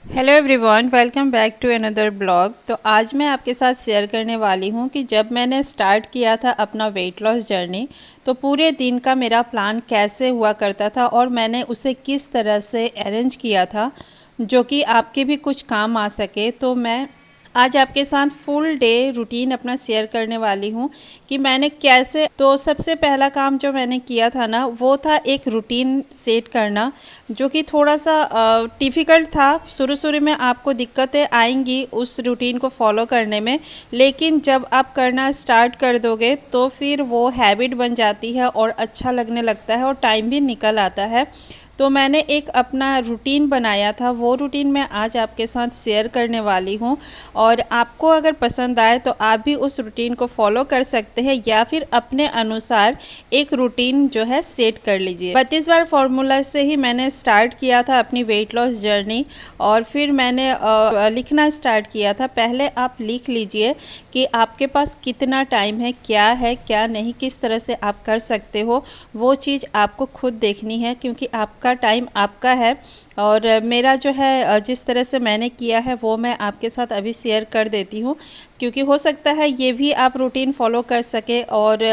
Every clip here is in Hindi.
Hello everyone, welcome back to another blog. तो आज मैं आपके साथ शेयर करने वाली हूँ कि जब मैंने स्टार्ट किया था अपना वेट लॉस जर्नी, तो पूरे दिन का मेरा प्लान कैसे हुआ करता था और मैंने उसे किस तरह से अरेंज किया था जो कि आपके भी कुछ काम आ सके। तो मैं आज आपके साथ फुल डे रूटीन अपना शेयर करने वाली हूँ कि मैंने कैसे। तो सबसे पहला काम जो मैंने किया था ना, वो था एक रूटीन सेट करना, जो कि थोड़ा सा डिफ़िकल्ट था। शुरू शुरू में आपको दिक्कतें आएंगी उस रूटीन को फॉलो करने में, लेकिन जब आप करना स्टार्ट कर दोगे तो फिर वो हैबिट बन जाती है और अच्छा लगने लगता है और टाइम भी निकल आता है। तो मैंने एक अपना रूटीन बनाया था, वो रूटीन मैं आज आपके साथ शेयर करने वाली हूँ। और आपको अगर पसंद आए तो आप भी उस रूटीन को फॉलो कर सकते हैं या फिर अपने अनुसार एक रूटीन जो है सेट कर लीजिए। 32 बार फार्मूला से ही मैंने स्टार्ट किया था अपनी वेट लॉस जर्नी, और फिर मैंने लिखना स्टार्ट किया था। पहले आप लिख लीजिए कि आपके पास कितना टाइम है क्या नहीं, किस तरह से आप कर सकते हो। वो चीज़ आपको खुद देखनी है क्योंकि आपका टाइम आपका है। और मेरा जो है जिस तरह से मैंने किया है वो मैं आपके साथ अभी शेयर कर देती हूँ, क्योंकि हो सकता है ये भी आप रूटीन फॉलो कर सके और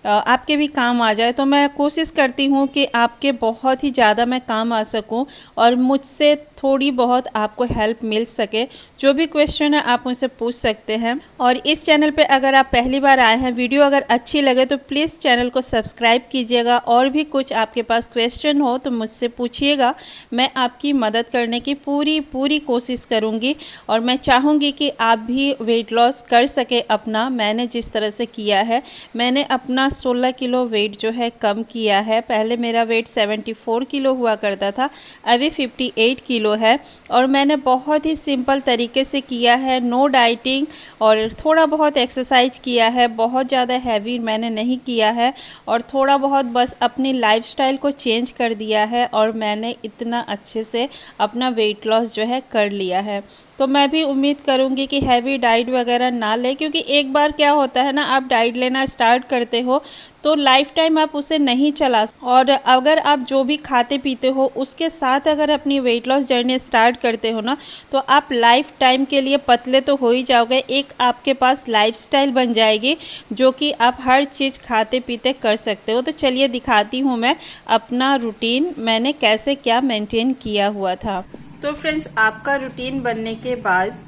आपके भी काम आ जाए। तो मैं कोशिश करती हूँ कि आपके बहुत ही ज़्यादा मैं काम आ सकूँ और मुझसे थोड़ी बहुत आपको हेल्प मिल सके। जो भी क्वेश्चन है आप मुझसे पूछ सकते हैं। और इस चैनल पे अगर आप पहली बार आए हैं, वीडियो अगर अच्छी लगे तो प्लीज़ चैनल को सब्सक्राइब कीजिएगा। और भी कुछ आपके पास क्वेश्चन हो तो मुझसे पूछिएगा, मैं आपकी मदद करने की पूरी कोशिश करूँगी। और मैं चाहूँगी कि आप भी वेट लॉस कर सके अपना, मैंने जिस तरह से किया है। मैंने अपना 16 किलो वेट जो है कम किया है। पहले मेरा वेट 74 किलो हुआ करता था, अभी 58 किलो है। और मैंने बहुत ही सिंपल तरीके से किया है, नो डाइटिंग, और थोड़ा बहुत एक्सरसाइज किया है, बहुत ज़्यादा हैवी मैंने नहीं किया है। और थोड़ा बहुत बस अपनी लाइफस्टाइल को चेंज कर दिया है और मैंने इतना अच्छे से अपना वेट लॉस जो है कर लिया है। तो मैं भी उम्मीद करूंगी कि हैवी डाइट वगैरह ना ले, क्योंकि एक बार क्या होता है ना, आप डाइट लेना स्टार्ट करते हो तो लाइफ टाइम आप उसे नहीं चला। और अगर आप जो भी खाते पीते हो उसके साथ अगर अपनी वेट लॉस जर्नी स्टार्ट करते हो ना, तो आप लाइफ टाइम के लिए पतले तो हो ही जाओगे, एक आपके पास लाइफस्टाइल बन जाएगी जो कि आप हर चीज़ खाते पीते कर सकते हो। तो चलिए दिखाती हूँ मैं अपना रूटीन मैंने कैसे क्या मेंटेन किया हुआ था। तो फ्रेंड्स, आपका रूटीन बनने के बाद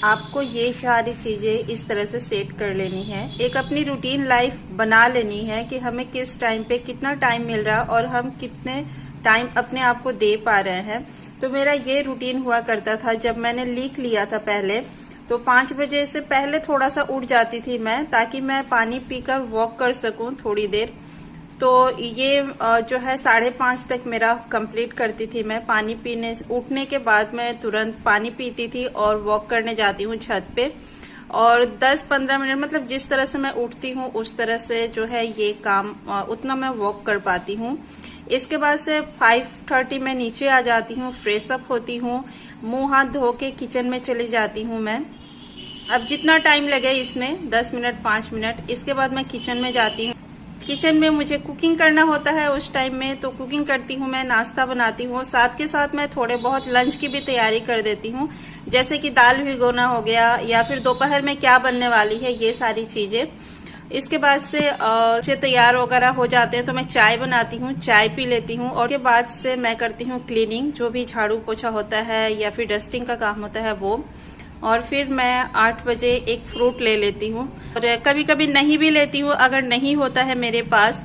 आपको ये सारी चीज़ें इस तरह से सेट कर लेनी है। एक अपनी रूटीन लाइफ बना लेनी है कि हमें किस टाइम पे कितना टाइम मिल रहा है और हम कितने टाइम अपने आप को दे पा रहे हैं। तो मेरा ये रूटीन हुआ करता था। जब मैंने लिख लिया था पहले, तो 5 बजे से पहले थोड़ा सा उठ जाती थी मैं, ताकि मैं पानी पीकर वॉक कर सकूं थोड़ी देर। तो ये जो है 5:30 तक मेरा कंप्लीट करती थी मैं। पानी पीने उठने के बाद मैं तुरंत पानी पीती थी और वॉक करने जाती हूँ छत पे। और 10-15 मिनट, मतलब जिस तरह से मैं उठती हूँ उस तरह से जो है ये काम उतना मैं वॉक कर पाती हूँ। इसके बाद से 5:30 में नीचे आ जाती हूँ, फ्रेश अप होती हूँ, मुंह हाथ धो के किचन में चली जाती हूँ मैं। अब जितना टाइम लगे इसमें, 10 मिनट 5 मिनट, इसके बाद मैं किचन में जाती हूँ। किचन में मुझे कुकिंग करना होता है उस टाइम में, तो कुकिंग करती हूँ मैं, नाश्ता बनाती हूँ। साथ के साथ मैं थोड़े बहुत लंच की भी तैयारी कर देती हूँ, जैसे कि दाल भिगोना हो गया या फिर दोपहर में क्या बनने वाली है, ये सारी चीजें। इसके बाद से तैयार वगैरह हो जाते हैं तो मैं चाय बनाती हूँ, चाय पी लेती हूँ। और के बाद से मैं करती हूँ क्लीनिंग, जो भी झाड़ू पोछा होता है या फिर डस्टिंग का काम होता है वो। और फिर मैं 8 बजे एक फ्रूट ले लेती हूँ, और कभी कभी नहीं भी लेती हूँ। अगर नहीं होता है मेरे पास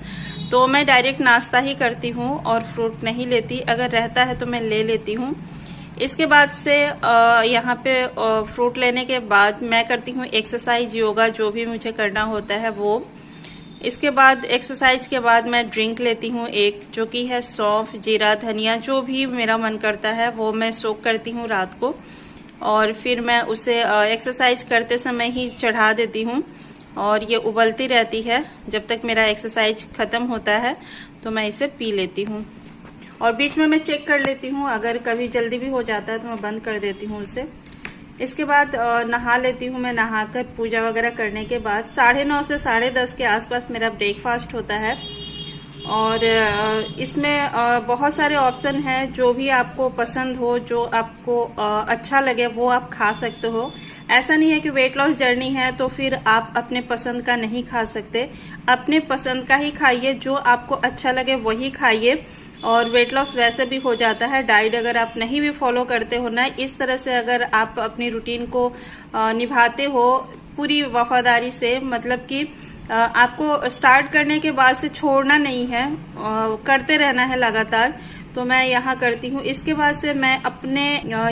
तो मैं डायरेक्ट नाश्ता ही करती हूँ और फ्रूट नहीं लेती, अगर रहता है तो मैं ले लेती हूँ। इसके बाद से यहाँ पे फ्रूट लेने के बाद मैं करती हूँ एक्सरसाइज, योगा, जो भी मुझे करना होता है वो। इसके बाद एक्सरसाइज के बाद मैं ड्रिंक लेती हूँ एक, जो कि है सौंफ, जीरा, धनिया, जो भी मेरा मन करता है वो मैं सोक करती हूँ रात को। और फिर मैं उसे एक्सरसाइज करते समय ही चढ़ा देती हूँ और ये उबलती रहती है जब तक मेरा एक्सरसाइज ख़त्म होता है, तो मैं इसे पी लेती हूँ। और बीच में मैं चेक कर लेती हूँ, अगर कभी जल्दी भी हो जाता है तो मैं बंद कर देती हूँ उसे। इसके बाद नहा लेती हूँ मैं। नहाकर पूजा वगैरह करने के बाद 9:30 से 10:30 के आसपास मेरा ब्रेकफास्ट होता है। और इसमें बहुत सारे ऑप्शन हैं, जो भी आपको पसंद हो, जो आपको अच्छा लगे वो आप खा सकते हो। ऐसा नहीं है कि वेट लॉस जर्नी है तो फिर आप अपने पसंद का नहीं खा सकते। अपने पसंद का ही खाइए, जो आपको अच्छा लगे वही खाइए, और वेट लॉस वैसे भी हो जाता है। डाइट अगर आप नहीं भी फॉलो करते हो ना, इस तरह से अगर आप अपनी रूटीन को निभाते हो पूरी वफादारी से, मतलब कि आपको स्टार्ट करने के बाद से छोड़ना नहीं है, करते रहना है लगातार, तो मैं यहाँ करती हूँ। इसके बाद से मैं अपने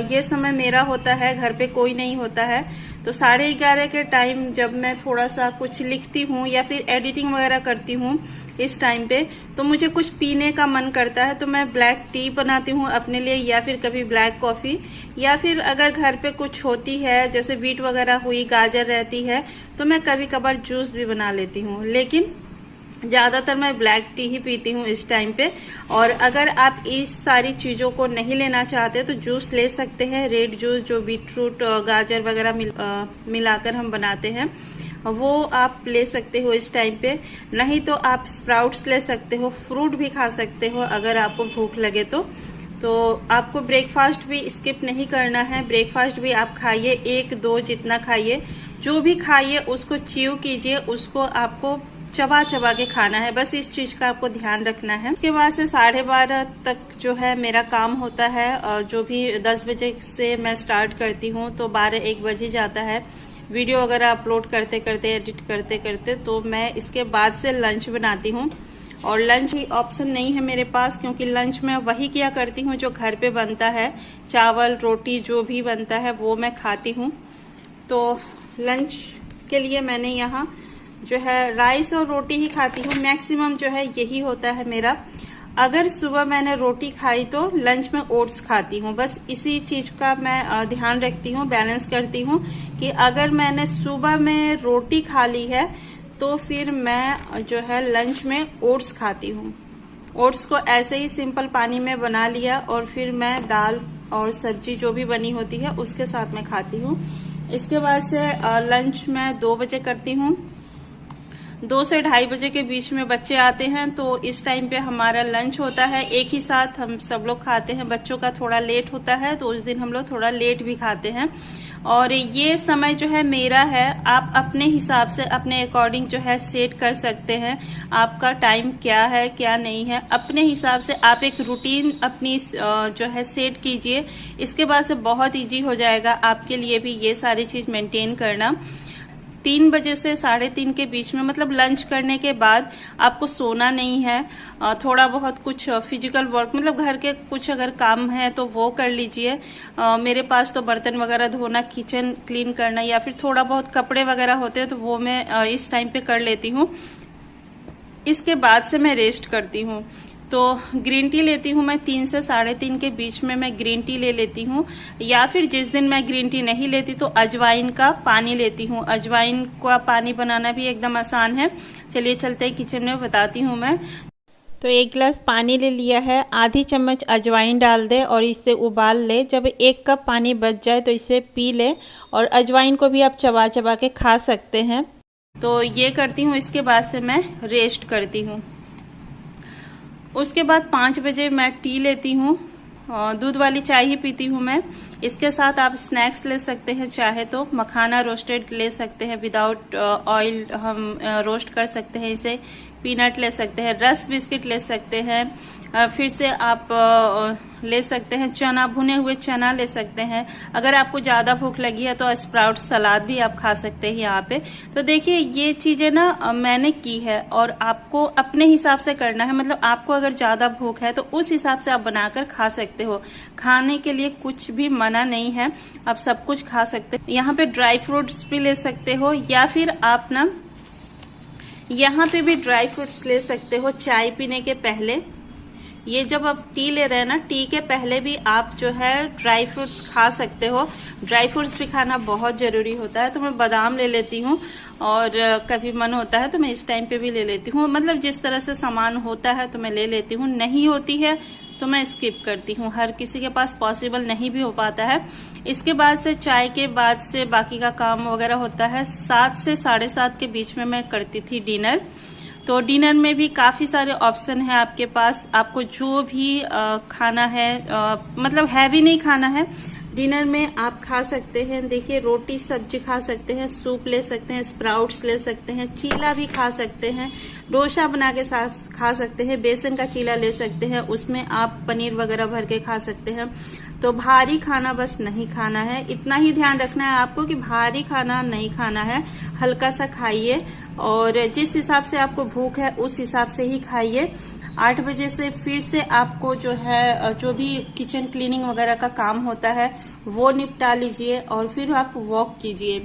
ये समय मेरा होता है, घर पे कोई नहीं होता है, तो 11:30 के टाइम जब मैं थोड़ा सा कुछ लिखती हूँ या फिर एडिटिंग वगैरह करती हूँ, इस टाइम पे तो मुझे कुछ पीने का मन करता है, तो मैं ब्लैक टी बनाती हूँ अपने लिए, या फिर कभी ब्लैक कॉफ़ी, या फिर अगर घर पे कुछ होती है जैसे बीट वगैरह हुई, गाजर रहती है, तो मैं कभी कभार जूस भी बना लेती हूँ। लेकिन ज़्यादातर मैं ब्लैक टी ही पीती हूँ इस टाइम पे। और अगर आप इस सारी चीज़ों को नहीं लेना चाहते तो जूस ले सकते हैं, रेड जूस जो बीटरूट गाजर वगैरह मिलाकर हम बनाते हैं, वो आप ले सकते हो इस टाइम पे। नहीं तो आप स्प्राउट्स ले सकते हो, फ्रूट भी खा सकते हो अगर आपको भूख लगे तो आपको ब्रेकफास्ट भी स्किप नहीं करना है। ब्रेकफास्ट भी आप खाइए, 1-2 जितना खाइए, जो भी खाइए उसको च्यू कीजिए, उसको आपको चबा चबा के खाना है, बस इस चीज का आपको ध्यान रखना है। उसके बाद से 12:30 तक जो है मेरा काम होता है, जो भी 10 बजे से मैं स्टार्ट करती हूँ तो 12-1 बजे जाता है। वीडियो वगैरह अपलोड करते करते, एडिट करते करते, तो मैं इसके बाद से लंच बनाती हूँ। और लंच ही ऑप्शन नहीं है मेरे पास, क्योंकि लंच में वही किया करती हूँ जो घर पे बनता है, चावल रोटी जो भी बनता है वो मैं खाती हूँ। तो लंच के लिए मैंने यहाँ जो है राइस और रोटी ही खाती हूँ, मैक्सिमम जो है यही होता है मेरा। अगर सुबह मैंने रोटी खाई तो लंच में ओट्स खाती हूँ, बस इसी चीज का मैं ध्यान रखती हूँ, बैलेंस करती हूँ कि अगर मैंने सुबह में रोटी खा ली है तो फिर मैं जो है लंच में ओट्स खाती हूँ। ओट्स को ऐसे ही सिंपल पानी में बना लिया और फिर मैं दाल और सब्जी जो भी बनी होती है उसके साथ में खाती हूँ। इसके बाद से लंच मैं 2 बजे करती हूँ। 2 से 2:30 बजे के बीच में बच्चे आते हैं, तो इस टाइम पे हमारा लंच होता है, एक ही साथ हम सब लोग खाते हैं। बच्चों का थोड़ा लेट होता है तो उस दिन हम लोग थोड़ा लेट भी खाते हैं। और ये समय जो है मेरा है, आप अपने हिसाब से अपने अकॉर्डिंग जो है सेट कर सकते हैं। आपका टाइम क्या है क्या नहीं है, अपने हिसाब से आप एक रूटीन अपनी जो है सेट कीजिए। इसके बाद से बहुत इजी हो जाएगा आपके लिए भी ये सारी चीज मेंटेन करना। 3 बजे से 3:30 के बीच में, मतलब लंच करने के बाद आपको सोना नहीं है। थोड़ा बहुत कुछ फिजिकल वर्क, मतलब घर के कुछ अगर काम है तो वो कर लीजिए। मेरे पास तो बर्तन वगैरह धोना, किचन क्लीन करना, या फिर थोड़ा बहुत कपड़े वगैरह होते हैं तो वो मैं इस टाइम पे कर लेती हूँ। इसके बाद से मैं रेस्ट करती हूँ। तो ग्रीन टी लेती हूँ मैं 3 से 3:30 के बीच में मैं ग्रीन टी ले लेती हूँ, या फिर जिस दिन मैं ग्रीन टी नहीं लेती तो अजवाइन का पानी लेती हूँ। अजवाइन का पानी बनाना भी एकदम आसान है। चलिए चलते हैं किचन में, बताती हूँ मैं। तो 1 गिलास पानी ले लिया है, आधी चम्मच अजवाइन डाल दे और इसे उबाल ले। जब 1 कप पानी बच जाए तो इसे पी ले। और अजवाइन को भी आप चबा चबा के खा सकते हैं। तो ये करती हूँ। इसके बाद से मैं रेस्ट करती हूँ। उसके बाद 5 बजे मैं टी लेती हूँ, दूध वाली चाय ही पीती हूँ मैं। इसके साथ आप स्नैक्स ले सकते हैं, चाहे तो मखाना रोस्टेड ले सकते हैं, विदाउट ऑयल हम रोस्ट कर सकते हैं इसे। पीनट ले सकते हैं, रस बिस्किट ले सकते हैं, फिर से आप ले सकते हैं चना, भुने हुए चना ले सकते हैं। अगर आपको ज्यादा भूख लगी है तो स्प्राउट सलाद भी आप खा सकते हैं यहाँ पे। तो देखिए ये चीजें ना मैंने की है, और आपको अपने हिसाब से करना है। मतलब आपको अगर ज्यादा भूख है तो उस हिसाब से आप बनाकर खा सकते हो। खाने के लिए कुछ भी मना नहीं है, आप सब कुछ खा सकते हैं। यहाँ पे ड्राई फ्रूट्स भी ले सकते हो, या फिर आप ना यहाँ पे भी ड्राई फ्रूट्स ले सकते हो चाय पीने के पहले। ये जब आप टी ले रहे हैं ना, टी के पहले भी आप जो है ड्राई फ्रूट्स खा सकते हो। ड्राई फ्रूट्स भी खाना बहुत जरूरी होता है। तो मैं बादाम ले लेती हूँ, और कभी मन होता है तो मैं इस टाइम पे भी ले लेती हूँ। मतलब जिस तरह से सामान होता है तो मैं ले लेती हूँ, नहीं होती है तो मैं स्किप करती हूँ। हर किसी के पास पॉसिबल नहीं भी हो पाता है। इसके बाद से चाय के बाद से बाकी का काम वगैरह होता है। 7 से 7:30 के बीच में मैं करती थी डिनर। तो डिनर में भी काफ़ी सारे ऑप्शन है आपके पास, आपको जो भी खाना है, मतलब हैवी नहीं खाना है। डिनर में आप खा सकते हैं, देखिए रोटी सब्जी खा सकते हैं, सूप ले सकते हैं, स्प्राउट्स ले सकते हैं, चीला भी खा सकते हैं, डोसा बना के साथ खा सकते हैं, बेसन का चीला ले सकते हैं, उसमें आप पनीर वगैरह भर के खा सकते हैं। तो भारी खाना बस नहीं खाना है, इतना ही ध्यान रखना है आपको कि भारी खाना नहीं खाना है, हल्का सा खाइए और जिस हिसाब से आपको भूख है उस हिसाब से ही खाइए। 8 बजे से फिर से आपको जो है जो भी किचन क्लीनिंग वगैरह का काम होता है वो निपटा लीजिए और फिर आप वॉक कीजिए।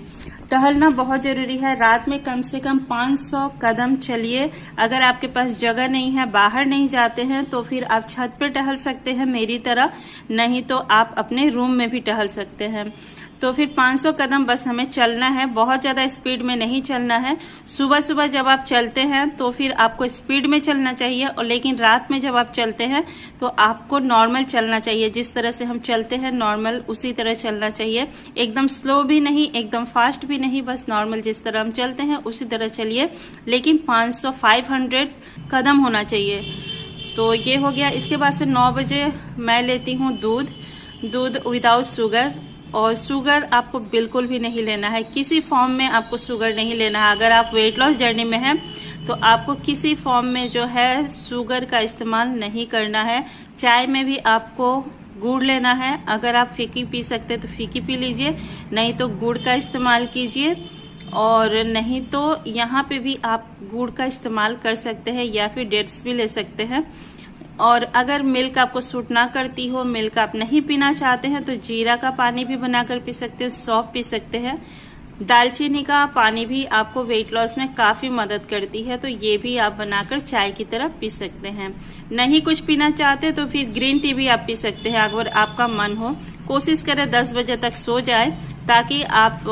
टहलना बहुत जरूरी है, रात में कम से कम 500 कदम चलिए। अगर आपके पास जगह नहीं है, बाहर नहीं जाते हैं, तो फिर आप छत पे टहल सकते हैं मेरी तरह, नहीं तो आप अपने रूम में भी टहल सकते हैं। तो फिर 500 कदम बस हमें चलना है, बहुत ज़्यादा स्पीड में नहीं चलना है। सुबह सुबह जब आप चलते हैं तो फिर आपको स्पीड में चलना चाहिए, और लेकिन रात में जब आप चलते हैं तो आपको नॉर्मल चलना चाहिए, जिस तरह से हम चलते हैं नॉर्मल उसी तरह चलना चाहिए। एकदम स्लो भी नहीं, एकदम फास्ट भी नहीं, बस नॉर्मल जिस तरह हम चलते हैं उसी तरह चलिए, लेकिन 500 कदम होना चाहिए। तो ये हो गया। इसके बाद से 9 बजे मैं लेती हूँ दूध विदाउट शुगर, और शुगर आपको बिल्कुल भी नहीं लेना है, किसी फॉर्म में आपको शुगर नहीं लेना है। अगर आप वेट लॉस जर्नी में हैं तो आपको किसी फॉर्म में जो है शुगर का इस्तेमाल नहीं करना है। चाय में भी आपको गुड़ लेना है, अगर आप फीकी पी सकते तो फीकी पी लीजिए, नहीं तो गुड़ का इस्तेमाल कीजिए, और नहीं तो यहाँ पे भी आप गुड़ का इस्तेमाल कर सकते हैं या फिर डेट्स भी ले सकते हैं। और अगर मिल्क आपको सूट ना करती हो, मिल्क आप नहीं पीना चाहते हैं, तो जीरा का पानी भी बनाकर पी सकते हैं, सौंफ पी सकते हैं। दालचीनी का पानी भी आपको वेट लॉस में काफ़ी मदद करती है, तो ये भी आप बनाकर चाय की तरह पी सकते हैं। नहीं कुछ पीना चाहते तो फिर ग्रीन टी भी आप पी सकते हैं अगर आपका मन हो। कोशिश करें 10 बजे तक सो जाए, ताकि आप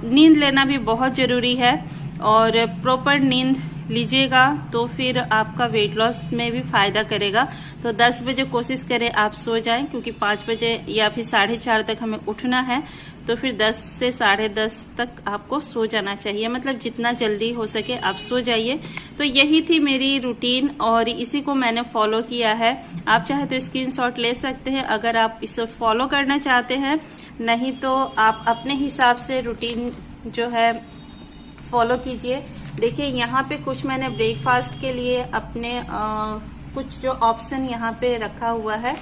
नींद लेना भी बहुत ज़रूरी है, और प्रॉपर नींद लीजिएगा तो फिर आपका वेट लॉस में भी फायदा करेगा। तो 10 बजे कोशिश करें आप सो जाएं, क्योंकि 5 बजे या फिर 4:30 तक हमें उठना है, तो फिर 10 से 10:30 तक आपको सो जाना चाहिए, मतलब जितना जल्दी हो सके आप सो जाइए। तो यही थी मेरी रूटीन और इसी को मैंने फॉलो किया है। आप चाहे तो स्क्रीनशॉट ले सकते हैं अगर आप इसे फॉलो करना चाहते हैं, नहीं तो आप अपने हिसाब से रूटीन जो है फॉलो कीजिए। देखिए यहाँ पे कुछ मैंने ब्रेकफास्ट के लिए अपने कुछ जो ऑप्शन यहाँ पे रखा हुआ है।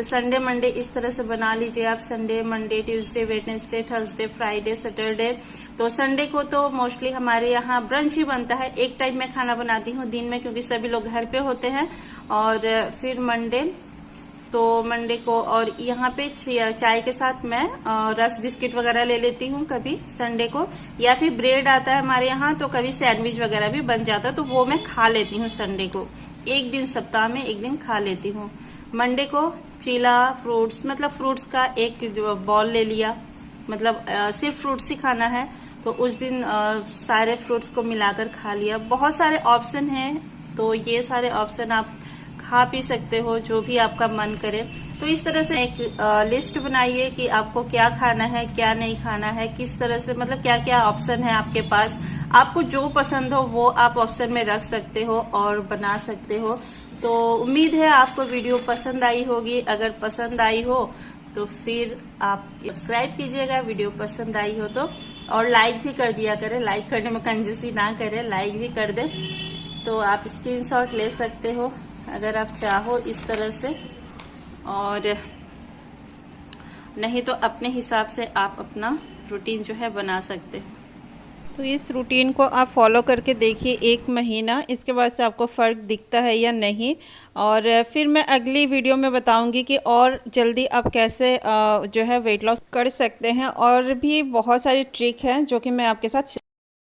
संडे मंडे इस तरह से बना लीजिए आप, Sunday Monday Tuesday Wednesday Thursday Friday Saturday. तो संडे को तो मोस्टली हमारे यहाँ ब्रंच ही बनता है, एक टाइम मैं खाना बनाती हूँ दिन में, क्योंकि सभी लोग घर पे होते हैं। और फिर मंडे को और यहाँ पे चाय के साथ मैं रस बिस्किट वगैरह ले लेती हूँ कभी संडे को, या फिर ब्रेड आता है हमारे यहाँ तो कभी सैंडविच वगैरह भी बन जाता है, तो वो मैं खा लेती हूँ संडे को, एक दिन सप्ताह में एक दिन खा लेती हूँ। मंडे को चीला फ्रूट्स, मतलब फ्रूट्स का एक बॉल ले लिया, मतलब सिर्फ फ्रूट्स ही खाना है, तो उस दिन सारे फ्रूट्स को मिलाकर खा लिया। बहुत सारे ऑप्शन हैं, तो ये सारे ऑप्शन आप खा पी सकते हो जो भी आपका मन करे। तो इस तरह से एक लिस्ट बनाइए कि आपको क्या खाना है क्या नहीं खाना है, किस तरह से, मतलब क्या क्या ऑप्शन है आपके पास। आपको जो पसंद हो वो आप ऑप्शन में रख सकते हो और बना सकते हो। तो उम्मीद है आपको वीडियो पसंद आई होगी। अगर पसंद आई हो तो फिर आप सब्सक्राइब कीजिएगा, वीडियो पसंद आई हो तो, और लाइक भी कर दिया करें, लाइक करने में कंजूसी ना करें, लाइक भी कर दें। तो आप स्क्रीनशॉट ले सकते हो अगर आप चाहो इस तरह से, और नहीं तो अपने हिसाब से आप अपना रूटीन जो है बना सकते हैं। तो इस रूटीन को आप फॉलो करके देखिए 1 महीना, इसके बाद से आपको फ़र्क दिखता है या नहीं। और फिर मैं अगली वीडियो में बताऊंगी कि और जल्दी आप कैसे जो है वेट लॉस कर सकते हैं, और भी बहुत सारी ट्रिक हैं जो कि मैं आपके साथ